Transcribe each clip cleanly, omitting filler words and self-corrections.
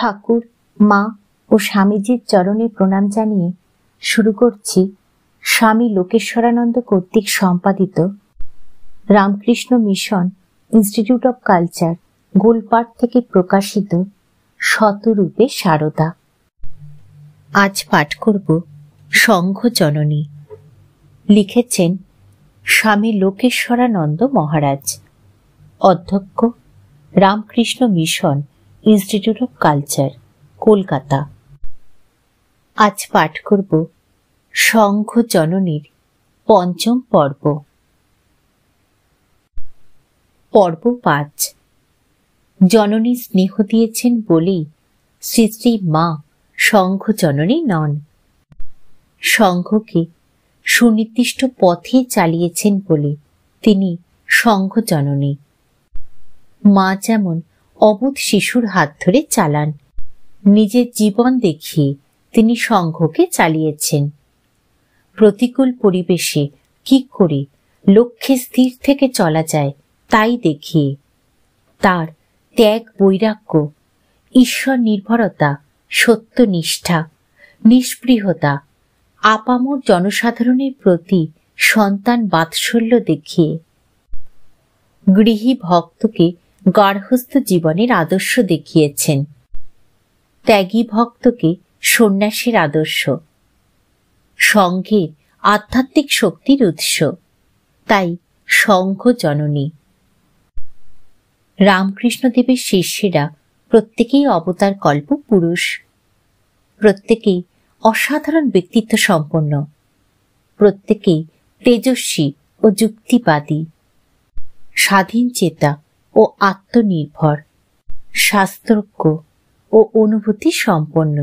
ঠাকুর, মা ও স্বামীজির চরণে প্রণাম জানিয়ে শুরু করছি স্বামী লোকেশ্বরানন্দ কর্তৃক সম্পাদিত Ramakrishna mission institute of culture, Golpark থেকে প্রকাশিত শতরূপে সারদা। আজ পাঠ করব সংঘ জননী। লিখেছেন স্বামী লোকেশ্বরানন্দ মহারাজ, অধ্যক্ষ, Ramakrishna mission institute of culture, Kolkata. আজ পাঠ করব সংঘ জননীর পঞ্চম পর্ব। পর্ব 5। জননী স্নেহ দিয়েছেন বলেই শ্রী শ্রী মা সংঘ জননী নন, সংঘকে সুনির্দিষ্ট পথে চালিয়েছেন বলে তিনি সংঘ জননী। মা যেমন অবুধ শিশুর হাত ধরে চালান, নিজের জীবন দেখিয়ে তিনি সংঘকে চালিয়েছেন। প্রতিকূল পরিবেশে কি করে লক্ষ্যে স্থির থেকে চলা যায় তাই দেখিয়ে তার ত্যাগ, বৈরাগ্য, ঈশ্বর নির্ভরতা, সত্যনিষ্ঠা, নিষ্পৃহতা, আপামর জনসাধারণের প্রতি সন্তান বাৎসল্য দেখিয়ে গৃহী ভক্তকে গার্হস্থ জীবনের আদর্শ দেখিয়েছেন, ত্যাগী ভক্তকে সন্ন্যাসের আদর্শ, সংঘের আধ্যাত্মিক শক্তির উৎস, তাই সংঘ জননী। রামকৃষ্ণদেবের শিষ্যেরা প্রত্যেকেই অবতার কল্প পুরুষ, প্রত্যেকেই অসাধারণ ব্যক্তিত্ব সম্পন্ন, প্রত্যেকেই তেজস্বী ও যুক্তিবাদী, স্বাধীন চেতা ও আত্মনির্ভর, শাস্ত্রজ্ঞ ও অনুভূতি সম্পন্ন।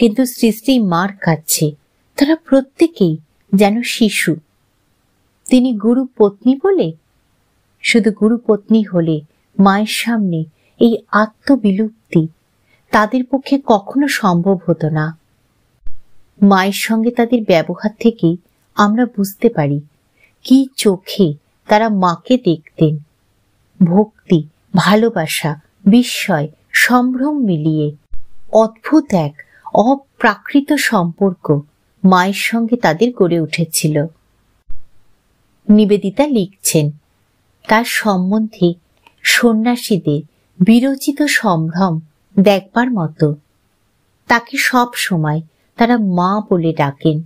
কিন্তু শ্রী শ্রী মার কাছে তারা প্রত্যেকেই যেন শিশু। তিনি গুরু পত্নী বলে, শুধু গুরু পত্নী হলে মায়ের সামনে এই আত্মবিলুপ্তি তাদের পক্ষে কখনো সম্ভব হতো না। মায়ের সঙ্গে তাদের ব্যবহার থেকেই আমরা বুঝতে পারি কি চোখে তারা মাকে দেখতেন। ভক্তি, ভালোবাসা, বিস্ময়, সম্ভ্রম মিলিয়ে অদ্ভুত এক অপ্রাকৃত সম্পর্ক মায়ের সঙ্গে তাদের গড়ে উঠেছিল। নিবেদিতা লিখছেন, তার সম্বন্ধে সন্ন্যাসীদের বিরচিত সম্ভ্রম দেখবার মতো। তাকে সব সময় তারা মা বলে ডাকেন।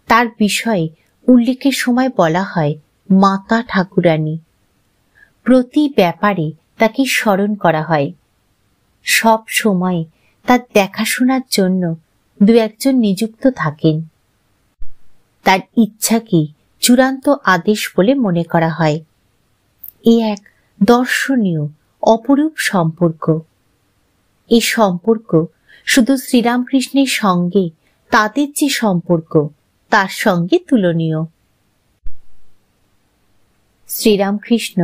তার বিষয়ে উল্লেখের সময় বলা হয় মাতা ঠাকুরানী। প্রতি ব্যাপারে তাকে স্মরণ করা হয়। সব সময় তার দেখাশোনার জন্য দু একজন নিযুক্ত থাকেন। তার ইচ্ছাকেই চূড়ান্ত আদেশ বলে মনে করা হয়। এ এক দর্শনীয় অপরূপ সম্পর্ক। এ সম্পর্ক শুধু শ্রীরামকৃষ্ণের সঙ্গে তাদের যে সম্পর্ক তার সঙ্গে তুলনীয়। শ্রীরামকৃষ্ণ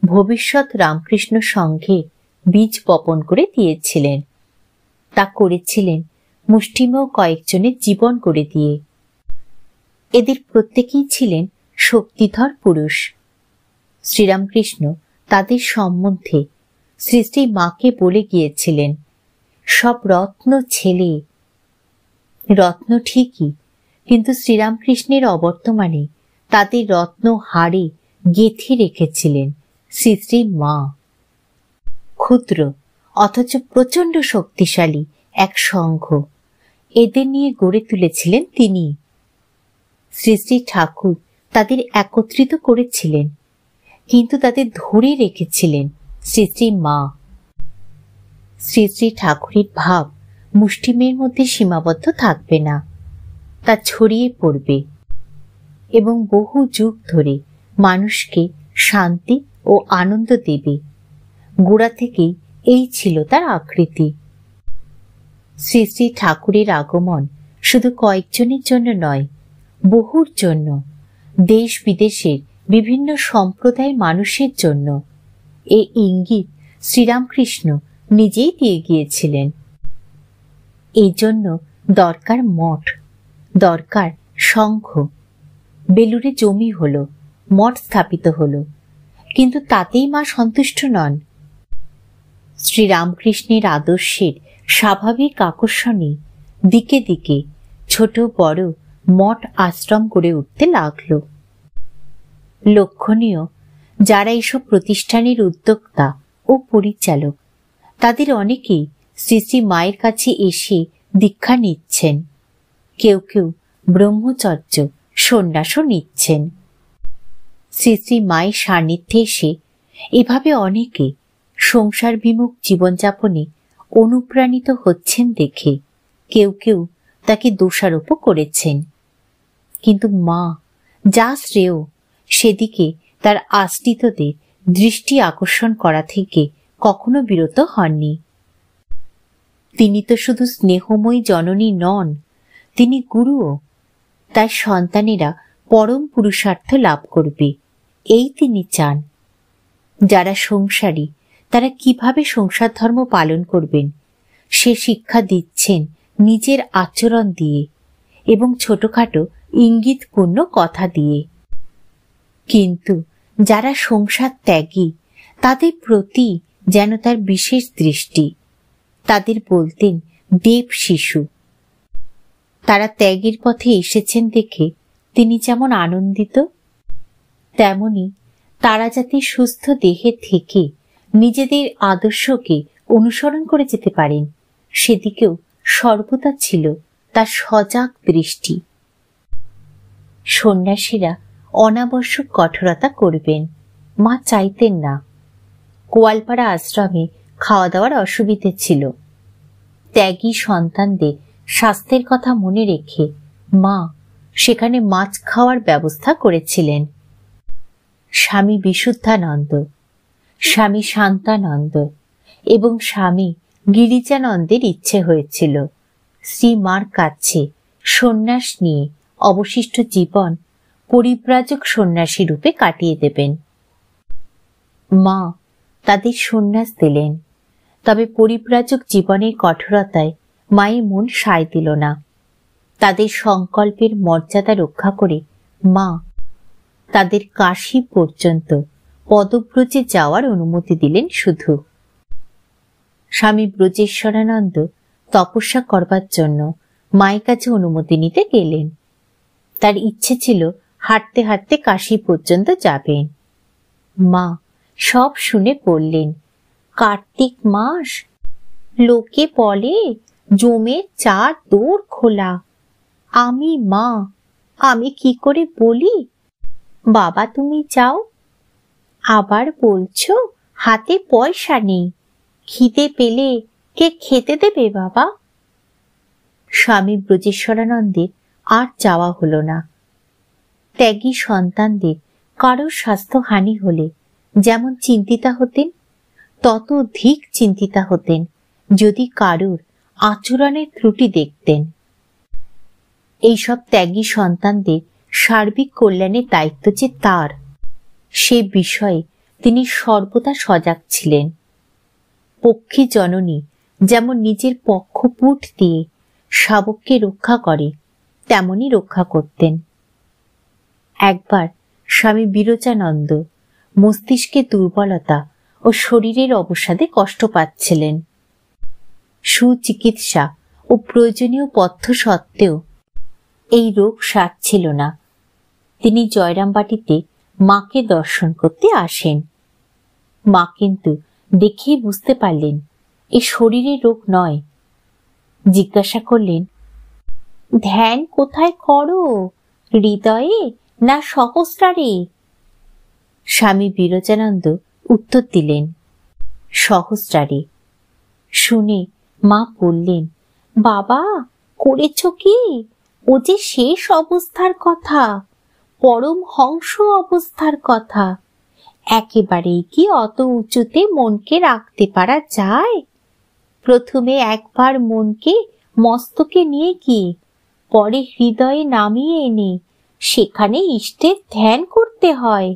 ভবিষ্যৎ রামকৃষ্ণ সংঘে বীজ বপন করে দিয়েছিলেন। তা করেছিলেন মুষ্টিমেয় কয়েকজনের জীবন করে দিয়ে। এদের প্রত্যেকেই ছিলেন শক্তিধর পুরুষ। শ্রীরামকৃষ্ণ তাদের সম্বন্ধে শ্রী শ্রী মাকে বলে গিয়েছিলেন, সব রত্ন ছেলে। রত্ন ঠিকই, কিন্তু শ্রীরামকৃষ্ণের অবর্তমানে তাদের রত্ন হাড়ে গেঁথে রেখেছিলেন শ্রী শ্রী মা। ক্ষুদ্র অথচ প্রচণ্ড শক্তিশালী এক সংঘ এদের নিয়ে গড়ে তুলেছিলেন তিনি। শ্রী শ্রী ঠাকুর তাদের একত্রিত করেছিলেন, কিন্তু তাদের ধরে রেখেছিলেন শ্রী শ্রী মা। শ্রী শ্রী ঠাকুরের ভাব মুষ্টিমের মধ্যে সীমাবদ্ধ থাকবে না, তা ছড়িয়ে পড়বে এবং বহু যুগ ধরে মানুষকে শান্তি ও আনন্দ দেবে। গোড়া থেকেই এই ছিল তার আকৃতি। শ্রী শ্রী ঠাকুরের আগমন শুধু কয়েকজনের জন্য নয়, বহুর জন্য, দেশ বিদেশের বিভিন্ন সম্প্রদায়ের মানুষের জন্য। এ ইঙ্গিত শ্রীরামকৃষ্ণ নিজেই দিয়ে গিয়েছিলেন। এই জন্য দরকার মঠ, দরকার সংঘ। বেলুড়ে জমি হলো, মঠ স্থাপিত হলো, কিন্তু তাতেই মা সন্তুষ্ট নন। শ্রীরামকৃষ্ণের আদর্শের স্বাভাবিক আকর্ষণে দিকে দিকে ছোট বড় মঠ আশ্রম গড়ে উঠতে লাগল। লক্ষণীয়, যারা এসব প্রতিষ্ঠানের উদ্যোক্তা ও পরিচালক তাদের অনেকেই শ্রী শ্রী মায়ের কাছে এসে দীক্ষা নিচ্ছেন। কেউ কেউ ব্রহ্মচর্য সন্ন্যাসও নিচ্ছেন। শ্রী শ্রী মায়ের সান্নিধ্যে এসে এভাবে অনেকে সংসার বিমুখ জীবনযাপনে অনুপ্রাণিত হচ্ছেন দেখে কেউ কেউ তাকে দোষারোপও করেছেন। কিন্তু মা যা শ্রেয় সেদিকে তার আশ্রিতদের দৃষ্টি আকর্ষণ করা থেকে কখনো বিরত হননি। তিনি তো শুধু স্নেহময়ী জননী নন, তিনি গুরুও। তার সন্তানেরা পরম পুরুষার্থ লাভ করবে এই তিনি চান। যারা সংসারী তারা কিভাবে সংসার ধর্ম পালন করবেন সে শিক্ষা দিচ্ছেন নিজের আচরণ দিয়ে এবং ছোটখাটো ইঙ্গিতপূর্ণ কথা দিয়ে। কিন্তু যারা সংসার ত্যাগী তাদের প্রতি যেন তার বিশেষ দৃষ্টি। তাদের বলতেন দেব শিশু। তারা ত্যাগের পথে এসেছেন দেখে তিনি যেমন আনন্দিত, তেমনি তারা যাতে সুস্থ দেহে থেকে নিজেদের আদর্শকে অনুসরণ করে যেতে পারেন সেদিকেও সর্বদা ছিল তার সজাগ দৃষ্টি। সন্ন্যাসীরা অনাবশ্যক কঠোরতা করবেন মা চাইতেন না। গোয়ালপাড়া আশ্রমে খাওয়া দাওয়ার অসুবিধে ছিল। ত্যাগী সন্তানদের স্বাস্থ্যের কথা মনে রেখে মা সেখানে মাছ খাওয়ার ব্যবস্থা করেছিলেন। স্বামী বিশুদ্ধানন্দ, স্বামী শান্তানন্দ এবং স্বামী গিরিজানন্দের ইচ্ছে হয়েছিল শ্রীমার কাছে সন্ন্যাস নিয়ে অবশিষ্ট জীবন পরিব্রাজক সন্ন্যাসী রূপে কাটিয়ে দেবেন। মা তাদের সন্ন্যাস দিলেন, তবে পরিব্রাজক জীবনের কঠোরতায় মায়ের মন সায় দিল না। তাদের সংকল্পের মর্যাদা রক্ষা করে মা তাদের কাশী পর্যন্ত পদব্রজে যাওয়ার অনুমতি দিলেন শুধু। স্বামী ব্রজেশ্বরানন্দ তপস্যা করবার জন্য মায়ের কাছে অনুমতি নিতে গেলেন। তার ইচ্ছে ছিল হাঁটতে হাঁটতে কাশী পর্যন্ত যাবেন। মা সব শুনে বললেন, কার্তিক মাস, লোকে বলে জমের 4 দোর খোলা। আমি কি করে বলি বাবা তুমি যাও? আবার বলছো হাতে পয়সা নেই, খিদে পেলে কে খেতে দেবে বাবা? স্বামী ব্রজেশ্বরানন্দের আর যাওয়া হলো না। ত্যাগী সন্তানদের কারোর স্বাস্থ্যহানি হলে যেমন চিন্তিতা হতেন তত অধিক চিন্তিতা হতেন যদি কারুর আচরণের ত্রুটি দেখতেন। এইসব ত্যাগী সন্তানদের সার্বিক কল্যাণের দায়িত্ব যে তার, সে বিষয়ে তিনি সর্বদা সজাগ ছিলেন। পক্ষী জননী যেমন নিজের পক্ষপুট দিয়ে শাবককে রক্ষা করে তেমনি রক্ষা করতেন। একবার স্বামী বিরজানন্দ মস্তিষ্কে দুর্বলতা ও শরীরের অবসাদে কষ্ট পাচ্ছিলেন। সুচিকিৎসা ও প্রয়োজনীয় পথ্য সত্ত্বেও এই রোগ সারছিল না। তিনি জয়রামবাটিতে মাকে দর্শন করতে আসেন। মা কিন্তু দেখেই বুঝতে পারলেন এ শরীরের রোগ নয়। জিজ্ঞাসা করলেন, ধ্যান কোথায় করো, হৃদয়ে না সহস্রারে? স্বামী বিরজানন্দ উত্তর দিলেন, সহস্রারে। শুনে মা বললেন, বাবা করেছ কি? ও যে শেষ অবস্থার কথা, পরম হংস অবস্থার কথা। একেবারেই কি অত উঁচুতে মনকে রাখতে পারা যায়? প্রথমে একবার মনকে মস্তকে নিয়ে গিয়ে পরে হৃদয়ে নামিয়ে এনে সেখানে ইষ্টের ধ্যান করতে হয়।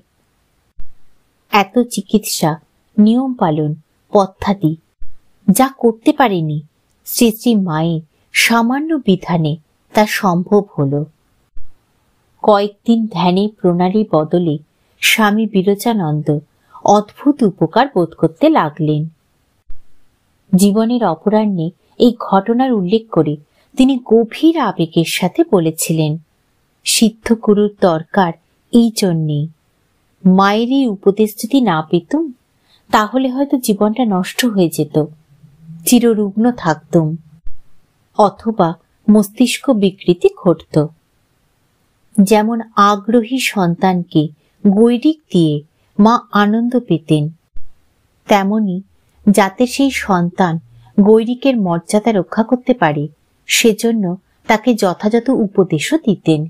এত চিকিৎসা, নিয়ম পালন, পদ্ধতি যা করতে পারেনি শ্রী শ্রী মায়ের সামান্য বিধানে তা সম্ভব হল। কয়েকদিন ধ্যানে প্রণালী বদলে স্বামী বিরজানন্দ অদ্ভুত উপকার বোধ করতে লাগলেন। জীবনের অপরাহ্নে এই ঘটনার উল্লেখ করে তিনি গভীর আবেগের সাথে বলেছিলেন, সিদ্ধ গুরুর দরকার এই জন্যেই। মায়ের এই উপদেশ যদি না পেতুম, তাহলে হয়তো জীবনটা নষ্ট হয়ে যেত, চিররুগ্ন থাকতুম, অথবা মস্তিষ্ক বিকৃতি ঘটত। যেমন আগ্রহী সন্তানকে গৈরিক দিয়ে মা আনন্দ পেতেন, তেমনি যাতে সেই সন্তান গৈরিকের মর্যাদা রক্ষা করতে পারে সেজন্য তাকে যথাযথ উপদেশও দিতেন।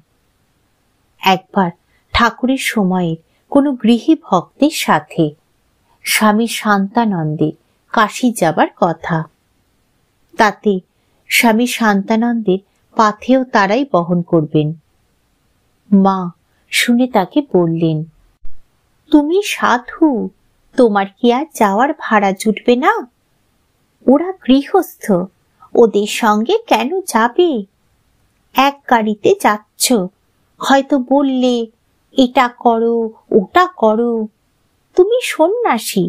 একবার ঠাকুরের সময়ের কোনো গৃহী ভক্তের সাথে স্বামী শান্তানন্দের কাশী যাবার কথা। তাতে স্বামী শান্তানন্দের পাথেয় তারাই বহন করবেন। মা শুনে তাকে বললেন, তুমি সাধু, তোমার কি আর যাওয়ার ভাড়া জুটবে না? ওরা গৃহস্থ, ওদের সঙ্গে কেন যাবে? এক গাড়িতে যাচ্ছ, হয়তো বললে এটা করো ওটা করো। তুমি সন্ন্যাসী,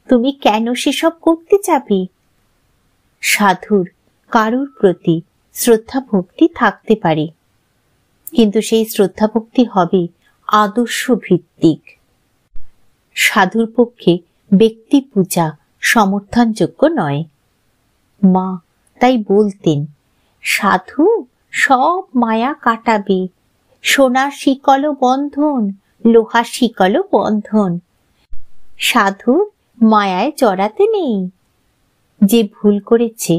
তুমি কেন সেসব করতে যাবে? সাধুর কারুর প্রতি শ্রদ্ধা ভক্তি থাকতে পারে, কিন্তু সেই শ্রদ্ধা ভক্তি হবে আদর্শ ভিত্তিক। সাধুর পক্ষে ব্যক্তি পূজা সমর্থনযোগ্য নয়। মা তাই বলতেন, সাধু সব মায়া কাটাবে, সোনার শিকল বন্ধন, লোহার শিকল বন্ধন, সাধুর মায়ায় জড়াতে নেই। যে ভুল করেছে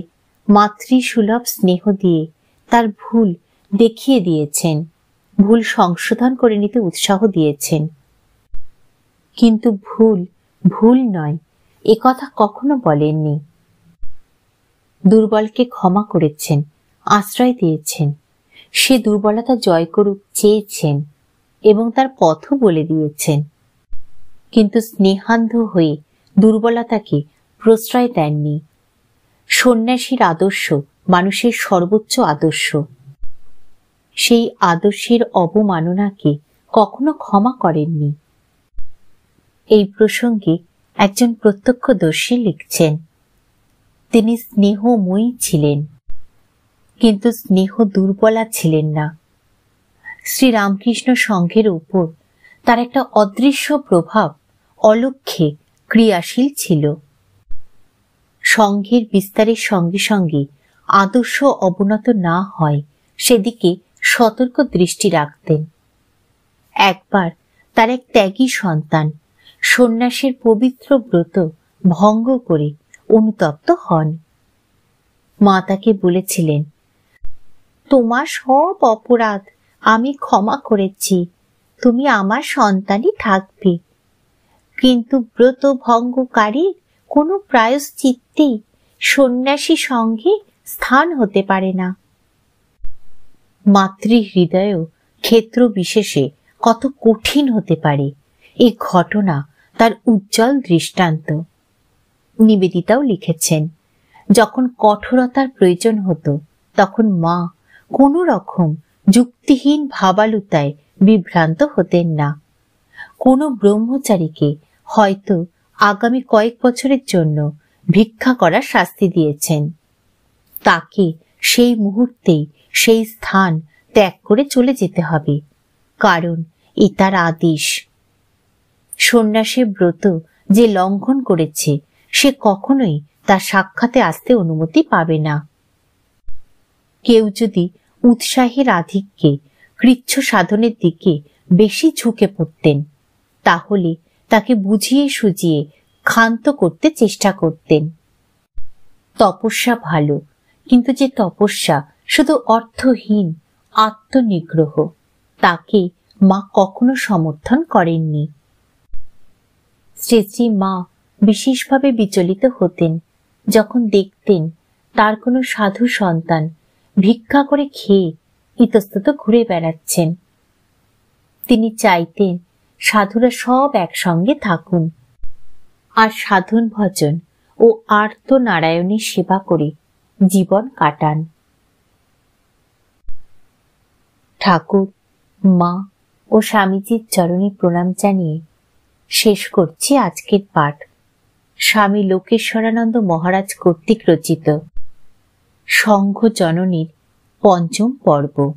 মাতৃসুলভ স্নেহ দিয়ে তার ভুল দেখিয়ে দিয়েছেন, ভুল সংশোধন করে নিতে উৎসাহ দিয়েছেন। কিন্তু ভুল ভুল নয় এ কথা কখনো বলেননি। দুর্বলকে ক্ষমা করেছেন, আশ্রয় দিয়েছেন, সে দুর্বলতা জয় করুক চেয়েছেন এবং তার পথও বলে দিয়েছেন, কিন্তু স্নেহান্ধ হয়ে দুর্বলতাকে প্রশ্রয় দেননি। সন্ন্যাসীর আদর্শ মানুষের সর্বোচ্চ আদর্শ। সেই আদর্শের অবমাননাকে কখনো ক্ষমা করেননি। এই প্রসঙ্গে একজন প্রত্যক্ষদর্শী লিখছেন, তিনি স্নেহময়ী ছিলেন, কিন্তু স্নেহ দুর্বলা ছিলেন না। শ্রীরামকৃষ্ণ সংঘের উপর তার একটা অদৃশ্য প্রভাব অলক্ষ্যে ক্রিয়াশীল ছিল। সংঘের বিস্তারের সঙ্গে সঙ্গে আদর্শ অবনত না হয় সেদিকে সতর্ক দৃষ্টি রাখতেন। একবার তার এক ত্যাগী সন্তান সন্ন্যাসের পবিত্র ব্রত ভঙ্গ করে অনুতপ্ত হন। মা তাকে বলেছিলেন, তোমার সব অপরাধ আমি ক্ষমা করেছি, তুমি আমার সন্তানই থাকবে, কিন্তু ব্রত ভঙ্গকারীর কোনো প্রায়শ্চিত্তেই সন্ন্যাসী সঙ্গে স্থান হতে পারে না। মাতৃহৃদয়ও ক্ষেত্র বিশেষে কত কঠিন হতে পারে এই ঘটনা তার উজ্জ্বল দৃষ্টান্ত। নিবেদিতাও লিখেছেন, যখন কঠোরতার প্রয়োজন হতো তখন মা কোনো রকম যুক্তিহীন ভাবালুতায় বিভ্রান্ত হতেন না। কোনো ব্রহ্মচারীকে হয়তো আগামী কয়েক বছরের জন্য ভিক্ষা করার শাস্তি দিয়েছেন, তাকে সেই মুহূর্তেই সেই স্থান ত্যাগ করে চলে যেতে হবে, কারণ এ তার আদেশ। সন্ন্যাসের ব্রত যে লঙ্ঘন করেছে সে কখনোই তার সাক্ষাতে আসতে অনুমতি পাবে না। কেউ যদি উৎসাহের আধিক্যে কৃচ্ছ সাধনের দিকে বেশি ঝুঁকে পড়তেন, তাহলে তাকে বুঝিয়ে সুজিয়ে ক্ষান্ত করতে চেষ্টা করতেন। তপস্যা ভালো, কিন্তু যে তপস্যা শুধু অর্থহীন, আত্মনিগ্রহ, তাকে মা কখনো সমর্থন করেননি। শ্রী শ্রী মা বিশেষভাবে বিচলিত হতেন যখন দেখতেন তার কোনো সাধু সন্তান ভিক্ষা করে খেয়ে ইতস্তত ঘুরে বেড়াচ্ছেন। তিনি চাইতেন সাধুরা সব একসঙ্গে থাকুন আর সাধন ভজন ও আর্ত নারায়ণের সেবা করে জীবন কাটান। ঠাকুর, মা ও স্বামীজির চরণে প্রণাম জানিয়ে শেষ করছি আজকের পাঠ। স্বামী লোকেশ্বরানন্দ মহারাজ কর্তৃক রচিত। সংঘ জননীর পঞ্চম পর্ব।